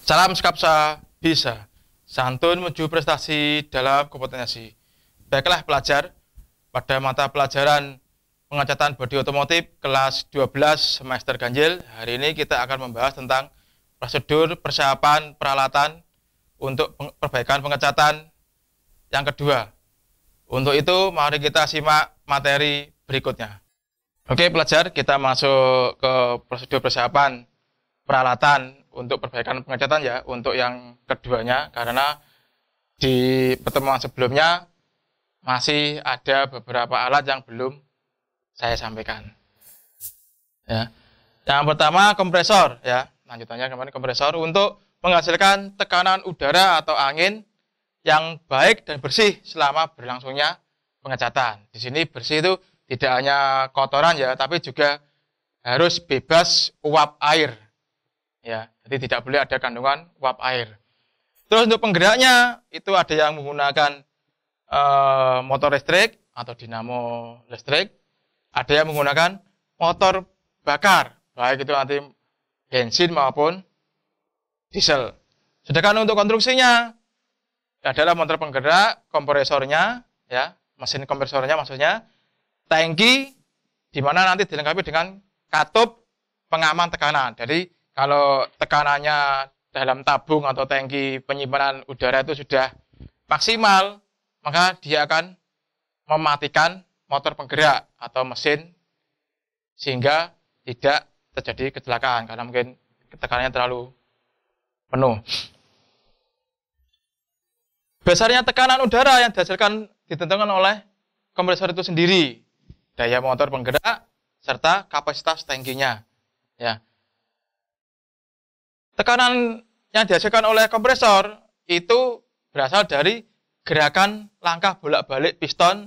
Salam Skapsa bisa. Santun menuju prestasi dalam kompetensi. Baiklah pelajar, pada mata pelajaran pengecatan bodi otomotif kelas 12 semester ganjil, hari ini kita akan membahas tentang prosedur persiapan peralatan untuk perbaikan pengecatan yang kedua. Untuk itu, mari kita simak materi berikutnya. Oke pelajar, kita masuk ke prosedur persiapan peralatan untuk perbaikan pengecatan ya, untuk yang keduanya, karena di pertemuan sebelumnya masih ada beberapa alat yang belum saya sampaikan. Ya. Yang pertama kompresor ya, lanjutannya kemarin kompresor untuk menghasilkan tekanan udara atau angin yang baik dan bersih selama berlangsungnya pengecatan. Di sini bersih itu tidak hanya kotoran ya, tapi juga harus bebas uap air. Ya, jadi tidak boleh ada kandungan uap air. Terus untuk penggeraknya itu ada yang menggunakan motor listrik atau dinamo listrik, ada yang menggunakan motor bakar, baik itu nanti bensin maupun diesel. Sedangkan untuk konstruksinya adalah motor penggerak, kompresornya, ya, mesin kompresornya maksudnya, tangki, di mana nanti dilengkapi dengan katup pengaman tekanan. Jadi kalau tekanannya dalam tabung atau tangki penyimpanan udara itu sudah maksimal, maka dia akan mematikan motor penggerak atau mesin sehingga tidak terjadi kecelakaan karena mungkin tekanannya terlalu penuh. Besarnya tekanan udara yang dihasilkan ditentukan oleh kompresor itu sendiri, daya motor penggerak serta kapasitas tangkinya. Ya. Tekanan yang dihasilkan oleh kompresor itu berasal dari gerakan langkah bolak-balik piston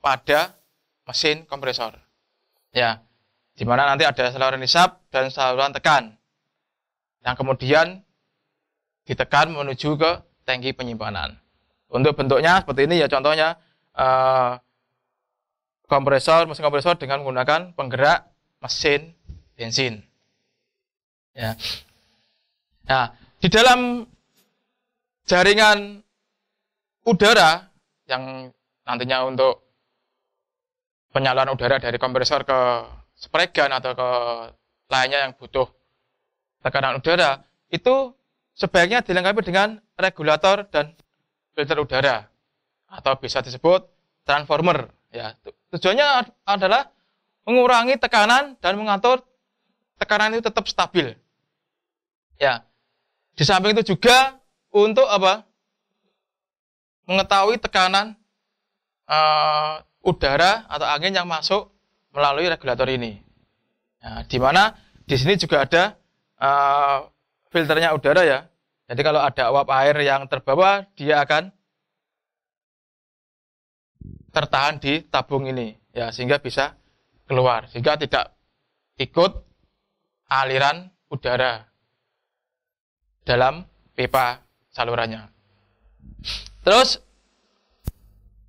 pada mesin kompresor. Ya, di mana nanti ada saluran hisap dan saluran tekan yang kemudian ditekan menuju ke tangki penyimpanan. Untuk bentuknya seperti ini ya, contohnya mesin kompresor dengan menggunakan penggerak mesin bensin. Ya. Nah, di dalam jaringan udara yang nantinya untuk penyaluran udara dari kompresor ke spray gun atau ke lainnya yang butuh tekanan udara, itu sebaiknya dilengkapi dengan regulator dan filter udara atau bisa disebut transformer. Ya, tujuannya adalah mengurangi tekanan dan mengatur tekanan itu tetap stabil. Ya. Di samping itu juga untuk apa? Mengetahui tekanan udara atau angin yang masuk melalui regulator ini. Nah, di mana di sini juga ada filternya udara ya. Jadi kalau ada uap air yang terbawa, dia akan tertahan di tabung ini, ya, sehingga bisa keluar, sehingga tidak ikut aliran udara dalam pipa salurannya. Terus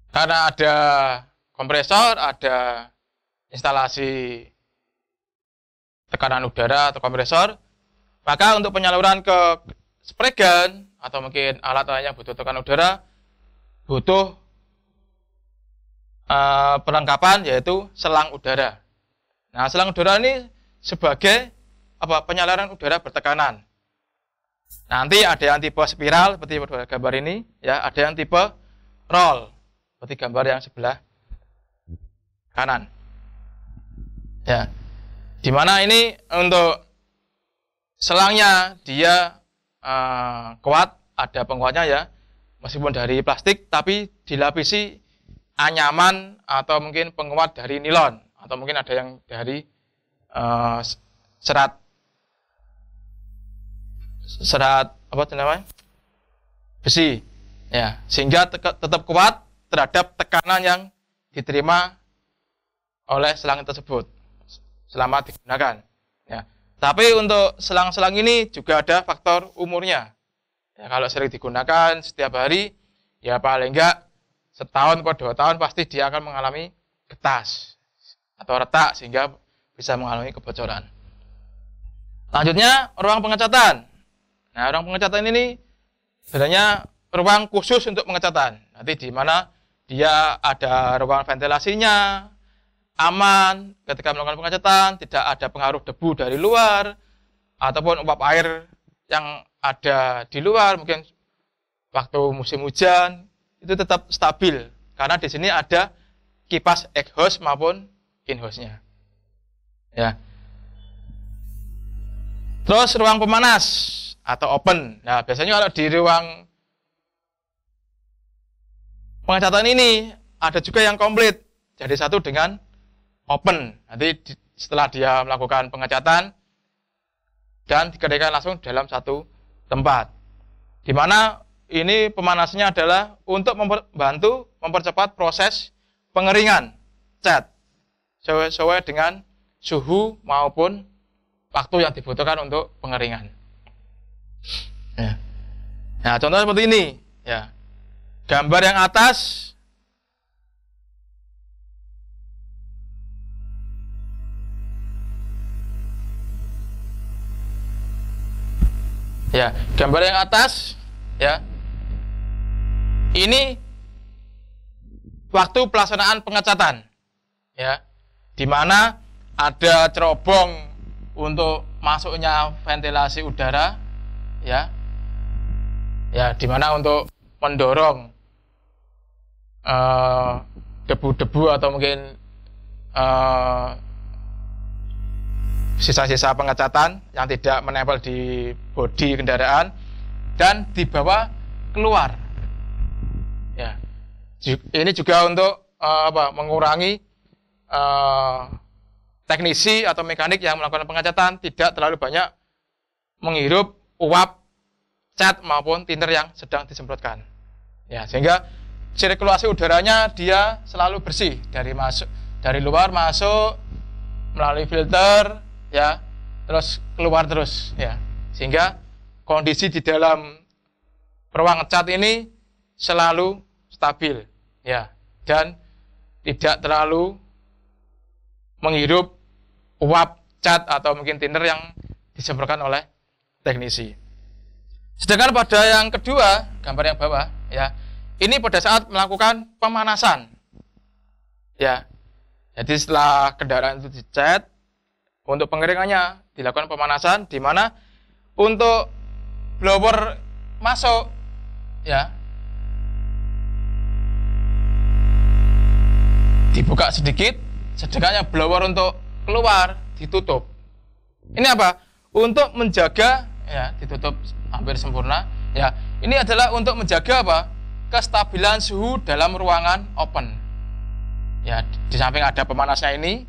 karena ada kompresor, ada instalasi tekanan udara atau kompresor, maka untuk penyaluran ke spray gun atau mungkin alat lainnya butuh tekanan udara, butuh perlengkapan yaitu selang udara. Nah, selang udara ini sebagai penyaluran udara bertekanan. Nanti ada yang tipe spiral seperti gambar ini, ya, ada yang tipe roll seperti gambar yang sebelah kanan. Ya, dimana ini untuk selangnya dia kuat, ada penguatnya ya, meskipun dari plastik, tapi dilapisi anyaman atau mungkin penguat dari nilon atau mungkin ada yang dari serat besi ya, sehingga tetap kuat terhadap tekanan yang diterima oleh selang tersebut selama digunakan ya. Tapi untuk selang-selang ini juga ada faktor umurnya ya, kalau sering digunakan setiap hari ya paling enggak setahun atau 2 tahun pasti dia akan mengalami getas atau retak sehingga bisa mengalami kebocoran. Lanjutnya ruang pengecatan. Nah, ruang pengecatan ini sebenarnya ruang khusus untuk pengecatan. Nanti di mana dia ada ruang ventilasinya, aman ketika melakukan pengecatan, tidak ada pengaruh debu dari luar, ataupun uap air yang ada di luar, mungkin waktu musim hujan, itu tetap stabil. Karena di sini ada kipas exhaust maupun in-house-nya. Ya. Terus ruang pemanas atau open. Nah, biasanya kalau di ruang pengecatan ini ada juga yang komplit. Jadi satu dengan open. Nanti setelah dia melakukan pengecatan dan dikeringkan langsung dalam satu tempat. Di mana ini pemanasnya adalah untuk membantu mempercepat proses pengeringan cat sesuai dengan suhu maupun waktu yang dibutuhkan untuk pengeringan. Ya. Nah, contoh seperti ini. Ya. Gambar yang atas ya, gambar yang atas ya. Ini waktu pelaksanaan pengecatan. Ya. Di mana ada cerobong untuk masuknya ventilasi udara ya. Ya, di mana untuk mendorong debu-debu atau mungkin sisa-sisa pengecatan yang tidak menempel di bodi kendaraan dan dibawa keluar. Ya, ini juga untuk mengurangi teknisi atau mekanik yang melakukan pengecatan tidak terlalu banyak menghirup uap cat maupun thinner yang sedang disemprotkan. Ya, sehingga sirkulasi udaranya dia selalu bersih dari luar masuk melalui filter ya, terus keluar terus ya. Sehingga kondisi di dalam ruang cat ini selalu stabil ya, dan tidak terlalu menghirup uap cat atau mungkin thinner yang disemprotkan oleh teknisi. Sedangkan pada yang kedua, gambar yang bawah ya, ini pada saat melakukan pemanasan. Ya. Jadi setelah kendaraan itu dicat, untuk pengeringannya dilakukan pemanasan di mana untuk blower masuk ya, dibuka sedikit, sedangkan blower untuk keluar ditutup. Ini apa? Untuk menjaga ya, ditutup hampir sempurna ya. Ini adalah untuk menjaga apa? Kestabilan suhu dalam ruangan open. Ya, di samping ada pemanasnya ini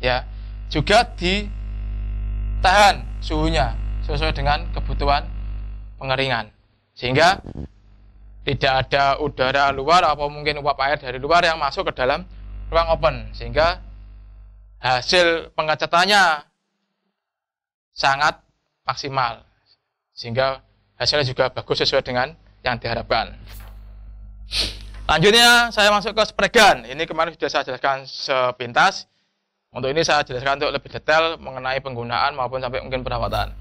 ya, juga ditahan suhunya sesuai dengan kebutuhan pengeringan. Sehingga tidak ada udara luar atau mungkin uap air dari luar yang masuk ke dalam ruang open, sehingga hasil pengecatannya sangat maksimal, sehingga hasilnya juga bagus sesuai dengan yang diharapkan. Lanjutnya saya masuk ke spray gun. Ini kemarin sudah saya jelaskan sepintas. Untuk ini saya jelaskan untuk lebih detail mengenai penggunaan maupun sampai mungkin perawatan.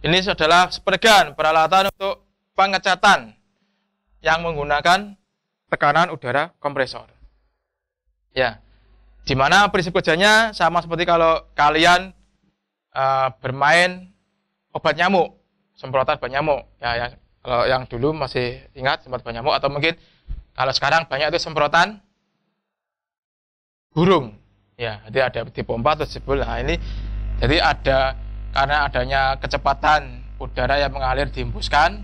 Ini adalah spray gun, peralatan untuk pengecatan yang menggunakan tekanan udara kompresor. Ya, dimana prinsip kerjanya sama seperti kalau kalian bermain obat nyamuk, semprotan obat nyamuk. Ya, kalau yang dulu masih ingat semprot obat nyamuk, atau mungkin kalau sekarang banyak itu semprotan burung. Ya, jadi ada dipompa atau jebol. Nah, ini jadi ada karena adanya kecepatan udara yang mengalir dihembuskan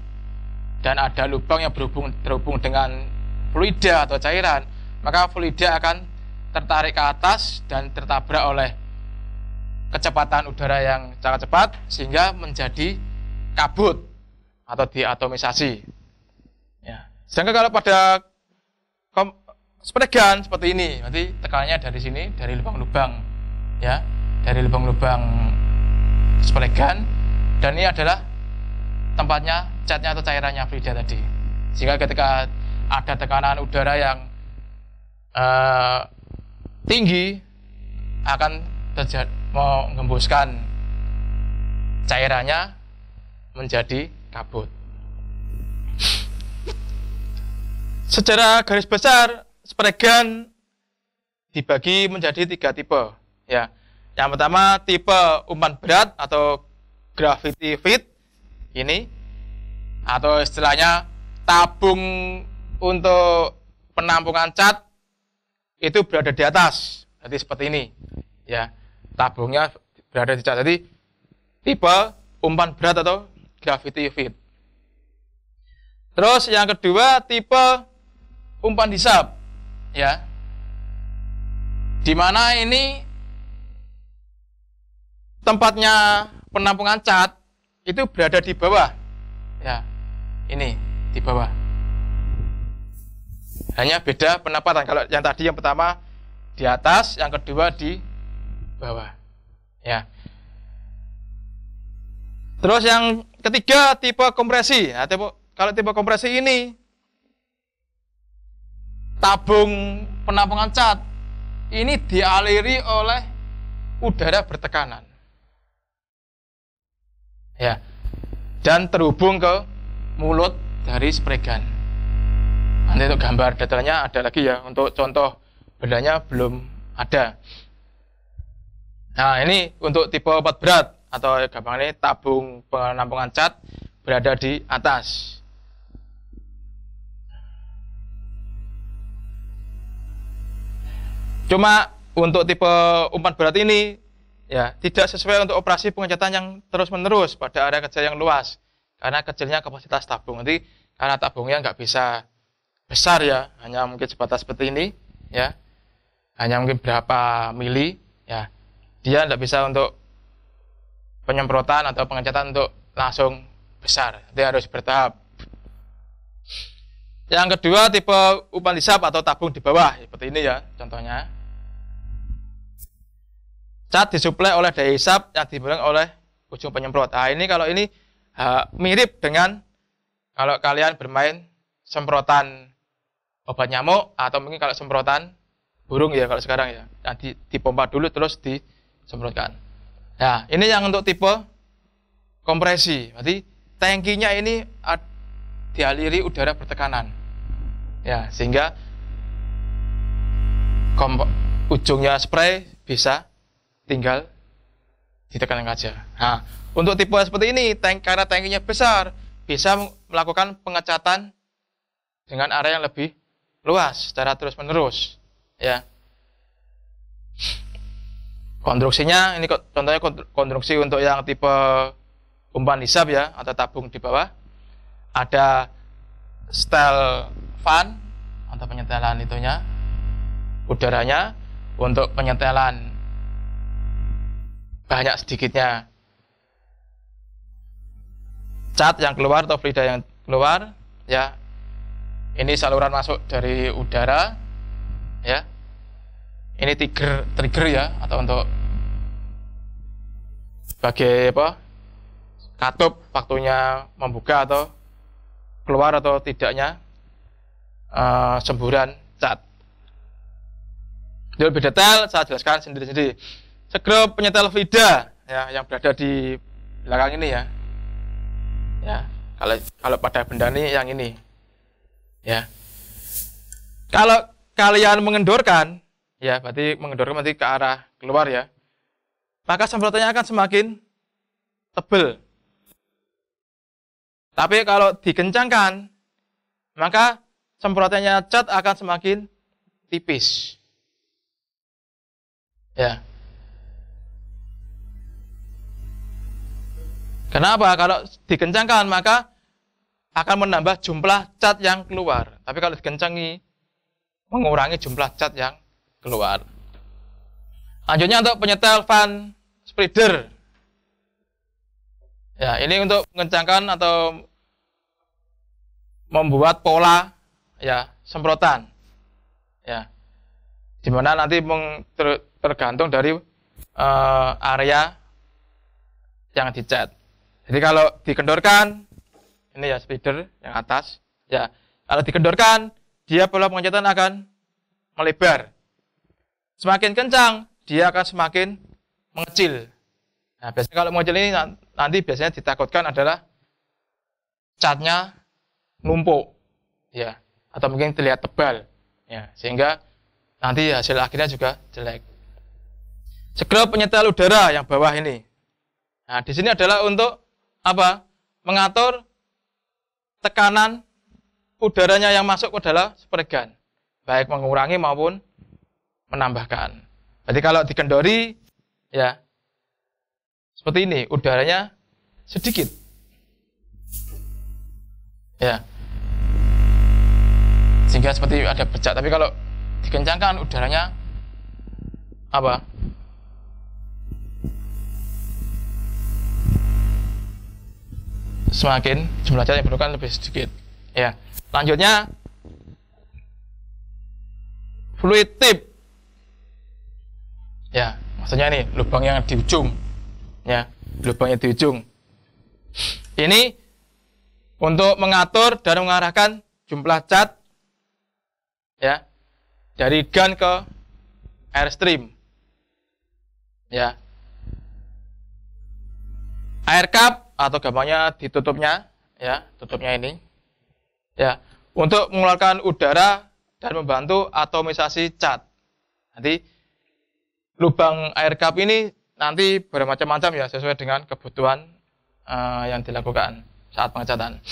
dan ada lubang yang terhubung dengan fluida atau cairan, maka fluida akan tertarik ke atas dan tertabrak oleh kecepatan udara yang sangat cepat sehingga menjadi kabut atau diatomisasi. Ya. Sedangkan kalau pada spray gun seperti ini, nanti tekanannya dari sini, dari lubang-lubang, ya, dari lubang-lubang spray gun, dan ini adalah tempatnya catnya atau cairannya fluida tadi. Sehingga ketika ada tekanan udara yang tinggi akan menghembuskan cairannya menjadi kabut. Secara garis besar, spray gun dibagi menjadi 3 tipe. Ya, yang pertama tipe umpan berat atau gravity feed ini, atau istilahnya tabung untuk penampungan cat itu berada di atas. Jadi seperti ini, ya, tabungnya berada di cat. Jadi tipe umpan berat atau gravity feed. Terus yang kedua tipe umpan hisap, ya, di mana ini tempatnya penampungan cat itu berada di bawah, ya, ini di bawah. Hanya beda penempatan. Kalau yang tadi yang pertama di atas, yang kedua di bawah, ya. Terus yang ketiga tipe kompresi. Nah, kalau tipe kompresi ini tabung penampungan cat ini dialiri oleh udara bertekanan, ya, dan terhubung ke mulut dari spray gun. Nanti untuk gambar detailnya ada lagi ya, untuk contoh bendanya belum ada. Nah, ini untuk tipe obat berat atau gampang ini tabung penampungan cat berada di atas. Cuma untuk tipe umpan berat ini ya tidak sesuai untuk operasi pengecatan yang terus-menerus pada area kecil yang luas karena kecilnya kapasitas tabung. Nanti karena tabungnya nggak bisa besar ya, hanya mungkin sebatas seperti ini ya, hanya mungkin berapa mili ya, dia nggak bisa untuk penyemprotan atau pengecatan untuk langsung besar, dia harus bertahap. Yang kedua tipe umpan hisap atau tabung di bawah seperti ini ya, contohnya cat disuplai oleh daya hisap yang dibuang oleh ujung penyemprot. Nah, ini kalau ini mirip dengan kalau kalian bermain semprotan obat nyamuk atau mungkin kalau semprotan burung ya kalau sekarang ya, yang dipompa dulu terus disemprotkan. Nah, ini yang untuk tipe kompresi. Berarti tangkinya ini dialiri udara bertekanan. Ya, sehingga ujungnya spray bisa tinggal ditekan saja. Nah, untuk tipe seperti ini, karena tangkinya besar, bisa melakukan pengecatan dengan area yang lebih luas secara terus-menerus, ya. Konstruksinya ini contohnya konstruksi untuk yang tipe umpan hisap ya atau tabung di bawah. Ada setel fan atau penyetelan itunya, udaranya untuk penyetelan banyak sedikitnya cat yang keluar atau fluida yang keluar ya. Ini saluran masuk dari udara ya. Ini trigger ya, atau untuk sebagai katup waktunya membuka atau keluar atau tidaknya semburan cat. Jadi lebih detail saya jelaskan sendiri-sendiri. Sekrup penyetel fluida ya yang berada di belakang ini ya. Ya, kalau pada benda ini yang ini. Ya. Kalau kalian mengendorkan ya, berarti mengendorkan nanti ke arah keluar ya. Maka semprotannya akan semakin tebal. Tapi kalau dikencangkan, maka semprotannya cat akan semakin tipis. Ya. Kenapa? Kalau dikencangkan maka akan menambah jumlah cat yang keluar. Tapi kalau dikencangi mengurangi jumlah cat yang keluar. Lanjutnya untuk penyetel fan spreader. Ya, ini untuk mengencangkan atau membuat pola ya semprotan. Ya. Di mana nanti tergantung dari area yang dicat. Jadi kalau dikendorkan, ini ya spreader yang atas, ya kalau dikendorkan, dia pola pengecatan akan melebar. Semakin kencang, dia akan semakin mengecil. Nah, biasanya kalau mengecil ini nanti biasanya ditakutkan adalah catnya numpuk, ya, atau mungkin terlihat tebal, ya, sehingga nanti hasil akhirnya juga jelek. Scrub penyetel udara yang bawah ini. Nah, di sini adalah untuk apa? Mengatur tekanan udaranya yang masuk ke dalam spray gun, baik mengurangi maupun menambahkan. Jadi kalau dikendori, ya, seperti ini, udaranya sedikit, ya, sehingga seperti ada bercak. Tapi kalau dikencangkan, udaranya apa? Semakin jumlah cat yang diperlukan lebih sedikit. Ya, lanjutnya fluid tip. Ya, maksudnya ini lubang yang di ujung. Ya, lubangnya di ujung. Ini untuk mengatur dan mengarahkan jumlah cat, ya, dari gun ke airstream. Ya. Air cup atau gampangnya ditutupnya, ya, tutupnya ini, ya, untuk mengeluarkan udara dan membantu atomisasi cat. Nanti lubang air cup ini nanti bermacam-macam, ya, sesuai dengan kebutuhan yang dilakukan saat pengecatan.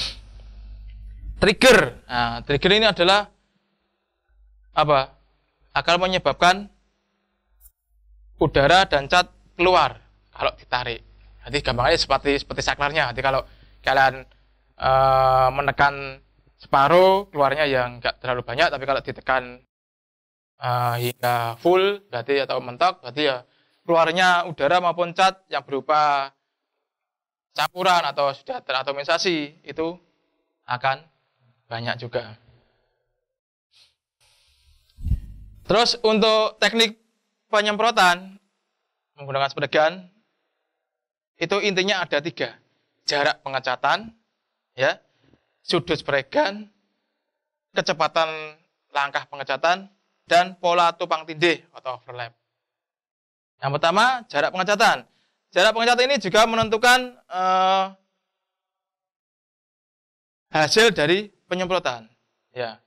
Trigger, nah, trigger ini adalah apa? Akan menyebabkan udara dan cat keluar kalau ditarik. Jadi gampangnya seperti saklarnya. Jadi kalau kalian menekan separuh, keluarnya yang nggak terlalu banyak, tapi kalau ditekan hingga full, berarti atau mentok, berarti ya keluarnya udara maupun cat yang berupa campuran atau sudah teratomisasi itu akan banyak juga. Terus untuk teknik penyemprotan menggunakan spray gun, itu intinya ada 3. Jarak pengecatan, ya, sudut spray gun, kecepatan langkah pengecatan, dan pola tumpang tindih atau overlap. Yang pertama, jarak pengecatan. Jarak pengecatan ini juga menentukan hasil dari penyemprotan. Ya.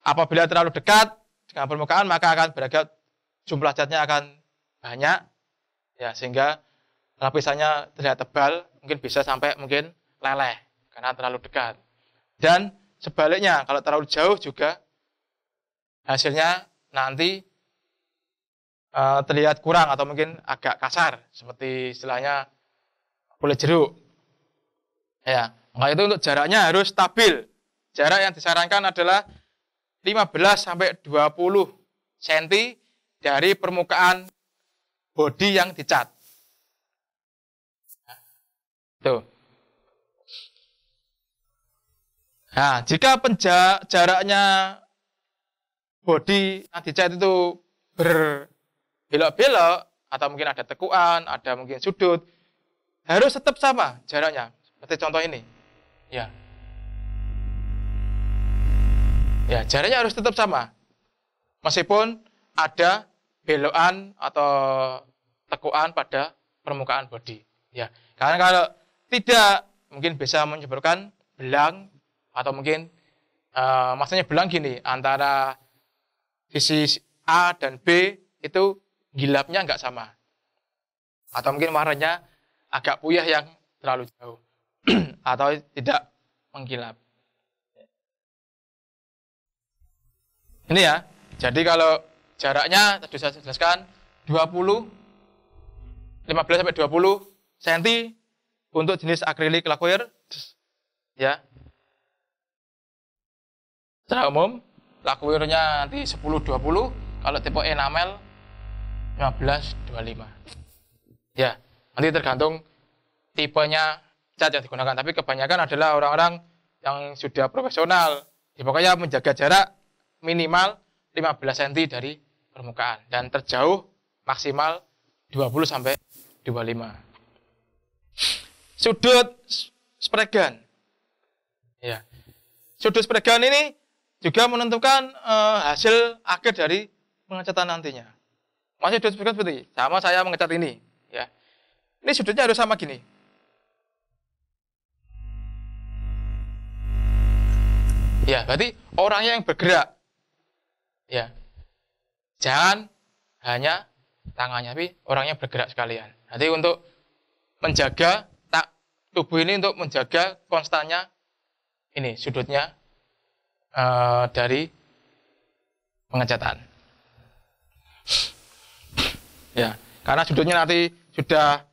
Apabila terlalu dekat dengan permukaan, maka akan beragam jumlah catnya akan banyak, ya, sehingga lapisannya terlihat tebal, mungkin bisa sampai mungkin leleh karena terlalu dekat. Dan sebaliknya, kalau terlalu jauh juga hasilnya nanti terlihat kurang atau mungkin agak kasar, seperti istilahnya kulit jeruk. Ya, maka itu untuk jaraknya harus stabil. Jarak yang disarankan adalah 15 sampai 20 cm dari permukaan bodi yang dicat. Tuh. Nah, jika jaraknya bodi yang dicat itu berbelok-belok, atau mungkin ada tekuan, ada mungkin sudut, harus tetap sama jaraknya. Seperti contoh ini. Ya. Ya, jaraknya harus tetap sama. Meskipun ada belokan atau tekuan pada permukaan bodi. Ya, karena kalau tidak, mungkin bisa menyebabkan belang, atau mungkin maksudnya belang gini, antara sisi A dan B itu gilapnya nggak sama, atau mungkin warnanya agak puyah yang terlalu jauh atau tidak menggilap. Ini ya, jadi kalau jaraknya tadi saya jelaskan 15 sampai 20 cm untuk jenis akrilik lacquer, ya. Secara umum lacquernya nanti 10-20, kalau tipe enamel 15-25. Ya, nanti tergantung tipenya cat yang digunakan, tapi kebanyakan adalah orang-orang yang sudah profesional. Ya, pokoknya menjaga jarak minimal 15 cm dari permukaan dan terjauh maksimal 20 sampai 25. Sudut spray gun. Ya. Sudut spray gun ini juga menentukan hasil akhir dari pengecatan nantinya. Masih sudut spray gun seperti sama saya mengecat ini, ya. Ini sudutnya harus sama gini. Ya, berarti orangnya yang bergerak. Ya. Jangan hanya tangannya, tapi orangnya bergerak sekalian. Nanti untuk menjaga tubuh ini, untuk menjaga konstannya ini sudutnya dari pengecatan. Ya, karena sudutnya nanti sudah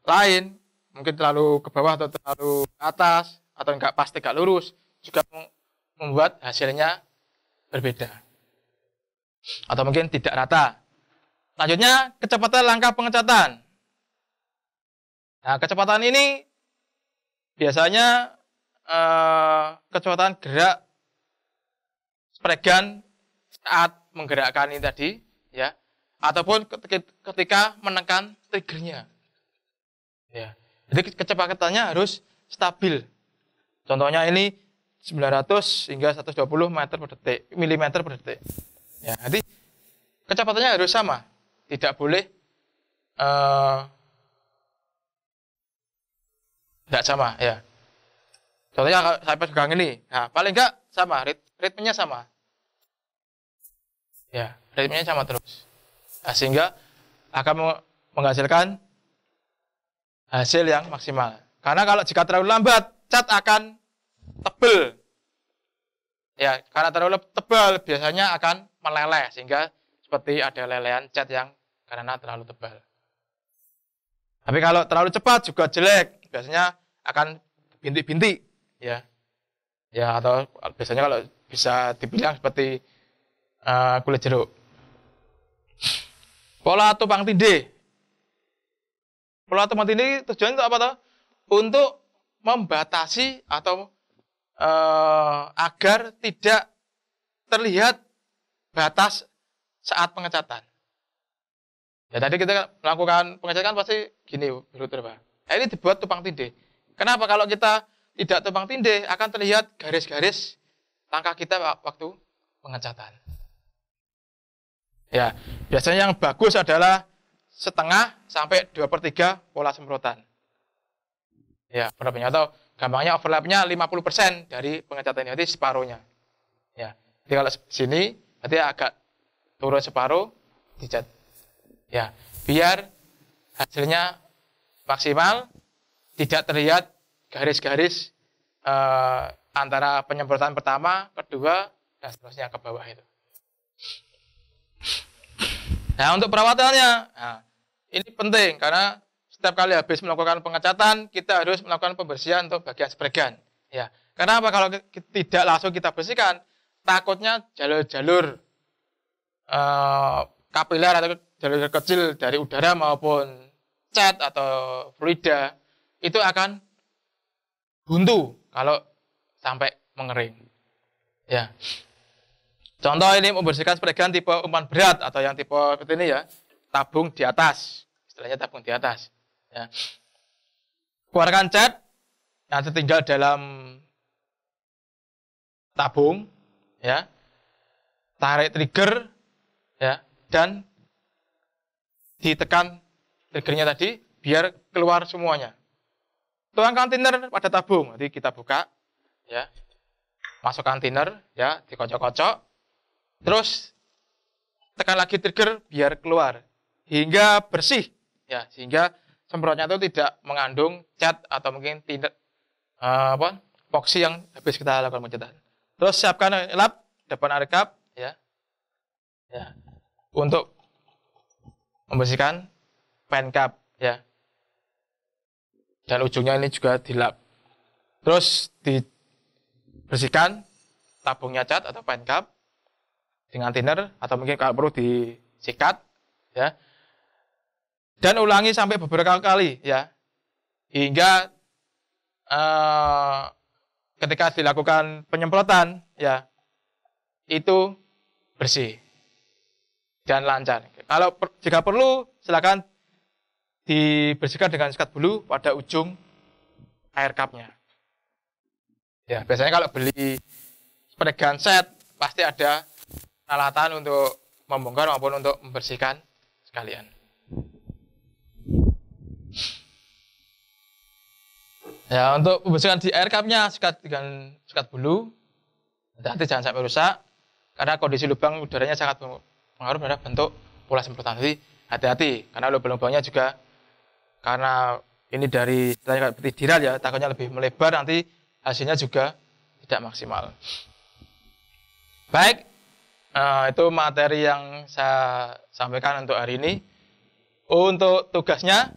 lain, mungkin terlalu ke bawah atau terlalu ke atas, atau enggak pas tegak lurus, juga membuat hasilnya berbeda. Atau mungkin tidak rata. Selanjutnya, kecepatan langkah pengecatan. Nah, kecepatan ini biasanya kecepatan gerak spregan saat menggerakkan ini tadi, ya, ataupun ketika menekan triggernya. Ya. Jadi kecepatannya harus stabil. Contohnya ini 900 hingga 120 meter per detik, milimeter per detik. Ya, jadi kecepatannya harus sama, tidak boleh tidak sama, ya. Contohnya kalau saya pegang ini, nah paling enggak sama, ritmenya sama. Ya, ritmenya sama terus. Nah, sehingga akan menghasilkan hasil yang maksimal. Karena kalau jika terlalu lambat, cat akan tebal. Ya, karena terlalu tebal biasanya akan meleleh, sehingga seperti ada lelehan cat yang karena terlalu tebal. Tapi kalau terlalu cepat juga jelek, biasanya akan bintik-bintik, ya. Ya, atau biasanya kalau bisa dibilang seperti kulit jeruk. Pola tumpang tindih. Pola tumpang tindih tujuannya untuk apa toh? Untuk membatasi atau agar tidak terlihat batas saat pengecatan. Ya, tadi kita melakukan pengecatan pasti gini, berputar, Pak. Nah, ini dibuat tumpang tindih. Kenapa? Kalau kita tidak tumpang tindih, akan terlihat garis-garis langkah kita waktu pengecatan. Ya, biasanya yang bagus adalah setengah sampai 2/3 pola semprotan. Ya, berapanya, atau gampangnya overlapnya 50% dari pengecatan ini, jadi separuhnya. Ya, jadi kalau sini, berarti agak turun separuh, dicat. Ya, biar hasilnya maksimal, tidak terlihat garis-garis antara penyemprotan pertama, kedua, dan seterusnya ke bawah itu. Nah, untuk perawatannya, nah, ini penting karena setiap kali habis melakukan pengecatan, kita harus melakukan pembersihan untuk bagian spregan. Ya, karena apa? Kalau tidak langsung kita bersihkan, takutnya jalur-jalur kapiler atau jalur kecil dari udara maupun cat atau fluida itu akan buntu kalau sampai mengering. Ya. Contoh ini membersihkan spregan tipe umpan berat atau yang tipe seperti ini, ya, tabung di atas, istilahnya tabung di atas. Ya. Keluarkan cat yang tertinggal dalam tabung, ya, tarik trigger, ya, dan ditekan triggernya tadi biar keluar semuanya. Tuangkan thinner pada tabung, nanti kita buka, ya, masukkan thinner, ya, dikocok-kocok. Terus tekan lagi trigger biar keluar hingga bersih, ya, sehingga semprotnya itu tidak mengandung cat atau mungkin tidak epoksi yang habis kita lakukan pengecatan. Terus siapkan lap depan air cup, ya, ya, untuk membersihkan pen cup, ya, dan ujungnya ini juga dilap. Terus dibersihkan tabungnya cat atau pen cup dengan thinner atau mungkin kalau perlu disikat, ya, dan ulangi sampai beberapa kali, ya, hingga ketika dilakukan penyemprotan, ya, itu bersih dan lancar. Kalau jika perlu silakan dibersihkan dengan sikat bulu pada ujung air cupnya. Ya, biasanya kalau beli spray gun set pasti ada peralatan untuk membongkar maupun untuk membersihkan sekalian. Ya, untuk membersihkan di air cupnya sikat dengan sikat bulu. Hati jangan sampai rusak, karena kondisi lubang udaranya sangat pengaruh pada bentuk pola semprotan. Jadi hati-hati, karena lubang-lubangnya juga karena ini dari seperti diral ya, takutnya lebih melebar, nanti hasilnya juga tidak maksimal. Baik, itu materi yang saya sampaikan untuk hari ini. Untuk tugasnya,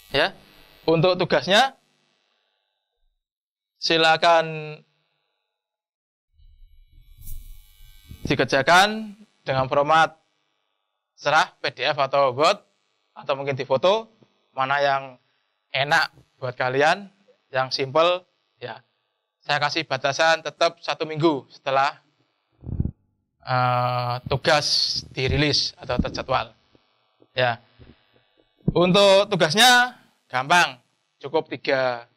ya, untuk tugasnya silakan dikerjakan dengan format serah PDF atau Word, atau mungkin difoto, mana yang enak buat kalian, yang simple, ya. Saya kasih batasan tetap 1 minggu setelah tugas dirilis atau terjadwal. Ya. Untuk tugasnya gampang, cukup 3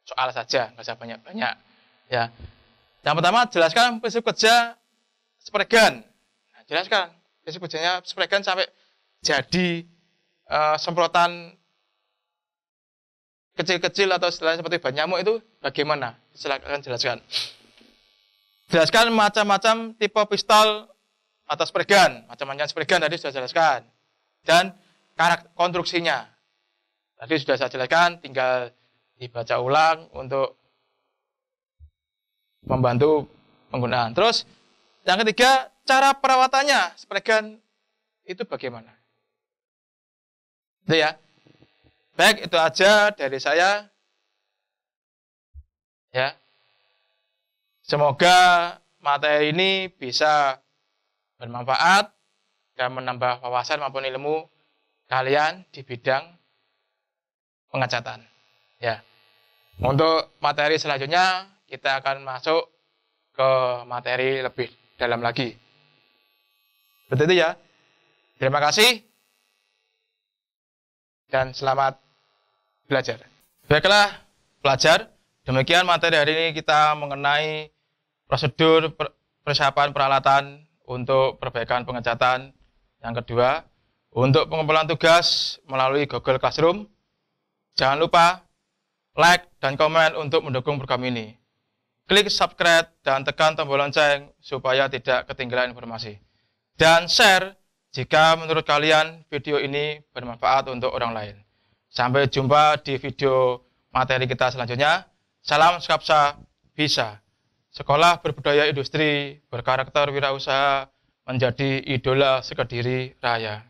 soal saja, nggak usah banyak-banyak. Ya. Yang pertama, jelaskan prinsip kerja spregan. Nah, jelaskan prinsip kerjanya spregan sampai jadi semprotan kecil-kecil atau istilahnya seperti bat nyamuk itu bagaimana? Silakan jelaskan. Jelaskan macam-macam tipe pistol atau spregan. Macam-macam spregan tadi sudah jelaskan. Dan karakter konstruksinya. Tadi sudah saya jelaskan, tinggal dibaca ulang untuk membantu penggunaan. Terus yang ketiga, cara perawatannya spregan itu bagaimana? Itu ya. Baik, itu aja dari saya. Ya. Semoga materi ini bisa bermanfaat dan menambah wawasan maupun ilmu kalian di bidang pengecatan. Ya. Untuk materi selanjutnya kita akan masuk ke materi lebih dalam lagi. Seperti itu ya. Terima kasih dan selamat belajar. Baiklah pelajar, demikian materi hari ini kita mengenai prosedur persiapan peralatan untuk perbaikan pengecatan. Yang kedua, untuk pengumpulan tugas melalui Google Classroom. Jangan lupa like dan komen untuk mendukung program ini. Klik subscribe dan tekan tombol lonceng supaya tidak ketinggalan informasi. Dan share jika menurut kalian video ini bermanfaat untuk orang lain. Sampai jumpa di video materi kita selanjutnya. Salam Skapsa Bisa. Sekolah berbudaya industri berkarakter wirausaha menjadi idola sekediri raya.